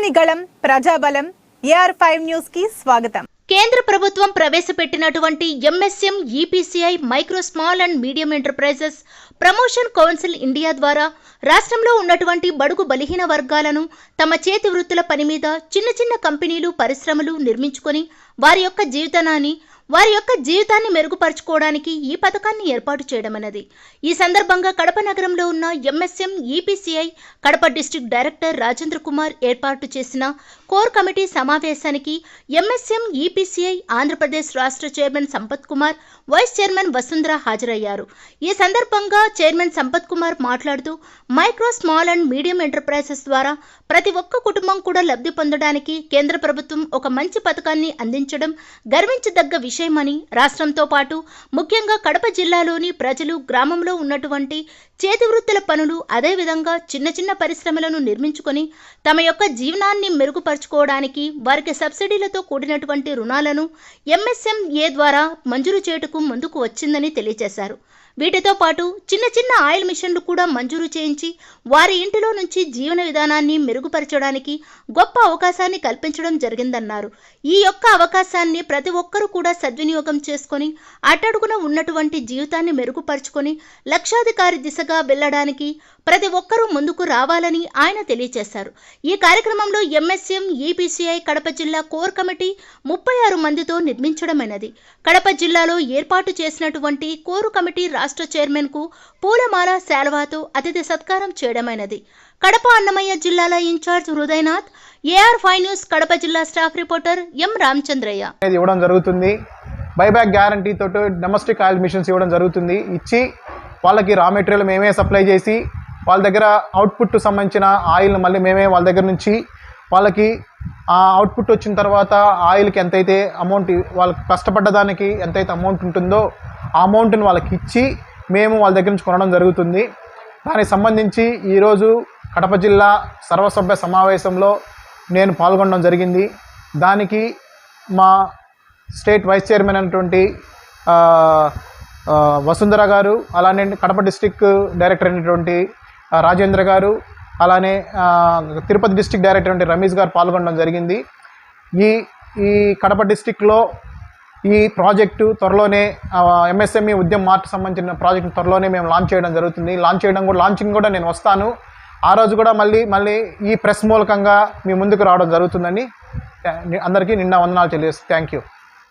ప్రజని గళం ప్రజాబలం AR5 news కి స్వాగతం. కేంద్ర ప్రభుత్వం ప్రవేశపెట్టినటువంటి MSM EPCI micro small and medium enterprises promotion council India ద్వారా రాష్ట్రంలో ఉన్నటువంటి బడుగు బలహీన వర్గాలను తమ చేతి వృత్తుల పని మీద చిన్న చిన్న కంపెనీలు పరిశ్రమలు నిర్మించుకొని వారి యొక్క జీవితాన్ని మెరుగుపరుచుకోవడానికి ఈ పథకాన్ని ఏర్పాటు చేయడం అనేది. ఈ సందర్భంగా కడప నగరంలో ఉన్న MSM EPCI Kadapa district director Rajendra Kumar ఏర్పాటు చేసిన కోర్ కమిటీ సమావేశానికి MSM EPCI ఆంధ్రప్రదేశ్ రాష్ట్ర chairman Sampath Kumar, vice chairman Vasundhara హాజరయ్యారు. ఈ సందర్భంగా చైర్మన్ సంపత్ కుమార్ మాట్లాడుతూ micro small and medium enterprises ద్వారా ప్రతి ఒక్క కుటుంబం కూడా లబ్ధి పొందడానికి కేంద్ర ప్రభుత్వం ఒక మంచి పథకాన్ని అందించడం గర్వించదగ్గ విషయమని, రాష్ట్రంతో పాటు ముఖ్యంగా కడప జిల్లాలోని ప్రజలు గ్రామంలో ఉన్నటువంటి చేతి వృత్తుల పనులు అదేవిధంగా చిన్న చిన్న పరిశ్రమలను నిర్మించుకొని తమ యొక్క జీవనాన్ని మెరుగుపరుచుకోవడానికి వారికి సబ్సిడీలతో కూడినటువంటి రుణాలను MSMA ద్వారా మంజూరు చేయుటకు ముందుకు వచ్చిందని తెలియజేశారు. వీటితో పాటు చిన్న చిన్న ఆయిల్ మిషన్లు కూడా మంజూరు చేయించి వారి ఇంటిలో నుంచి జీవన విధానాన్ని మెరుగుపరచడానికి గొప్ప అవకాశాన్ని కల్పించడం జరిగిందన్నారు. ఈ యొక్క అవకాశాన్ని ప్రతి ఒక్కరూ కూడా సద్వినియోగం చేసుకొని అట్టడుగున ఉన్నటువంటి జీవితాన్ని మెరుగుపరుచుకొని లక్షాధికారి దిశగా వెళ్ళడానికి ప్రతి ఒక్కరూ ముందుకు రావాలని ఆయన తెలియజేశారు. ఈ కార్యక్రమంలో MSM EPCI కడప జిల్లా కోర్ కమిటీ 36 మందితో నిర్మించడమైనది. కడప జిల్లాలో ఏర్పాటు చేసినటువంటి కోరు కమిటీ రాష్ట్ర చైర్మన్ కు పూలమాల శాల్వాతో అతిథి సత్కారం చేయడమైనది. కడప అన్నమయ్య జిల్లాల incharge Hridaynath, AR5 news Kadapa జిల్లా స్టాఫ్ రిపోర్టర్ M రామచంద్రయ్య. ఇవ్వడం జరుగుతుంది. బైబ్యాక్ గ్యారంటీ తోటి డొమెస్టిక్ ఆయిల్ మిషన్స్ ఇవ్వడం జరుగుతుంది. ఇచ్చి వాళ్ళకి రా మెటీరియల్ మేమే సప్లై చేసి వాళ్ళ దగ్గర అవుట్పుట్ సంబంధించిన ఆయిల్ని మళ్ళీ మేమే వాళ్ళ దగ్గర నుంచి వాళ్ళకి ఆ అవుట్పుట్ వచ్చిన తర్వాత ఆయిల్కి ఎంతైతే అమౌంట్ వాళ్ళకి కష్టపడ్డదానికి ఎంతైతే అమౌంట్ ఉంటుందో ఆ అమౌంట్ని వాళ్ళకి ఇచ్చి మేము వాళ్ళ దగ్గర నుంచి కొనడం జరుగుతుంది. దానికి సంబంధించి ఈరోజు కడప జిల్లా సర్వసభ్య సమావేశంలో నేను పాల్గొనడం జరిగింది. దానికి మా స్టేట్ వైస్ చైర్మన్ అయినటువంటి వసుంధర గారు, అలానే కడప డిస్టిక్ డైరెక్టర్ అయినటువంటి రాజేంద్ర గారు, అలానే తిరుపతి డిస్టిక్ డైరెక్టర్ అయినటువంటి రమేష్ గారు పాల్గొనడం జరిగింది. ఈ కడప డిస్టిక్లో ఈ ప్రాజెక్టు త్వరలోనే MSME ఉద్యమ మార్ట్ సంబంధించిన ప్రాజెక్టు త్వరలోనే మేము లాంచ్ చేయడం జరుగుతుంది. లాంచింగ్ కూడా నేను వస్తాను. ఆ రోజు కూడా మళ్ళీ ఈ ప్రెస్ మూలకంగా మీ ముందుకు రావడం జరుగుతుందని అందరికీ నిన్న వందనాలు తెలియజేస్తాను. Thank you.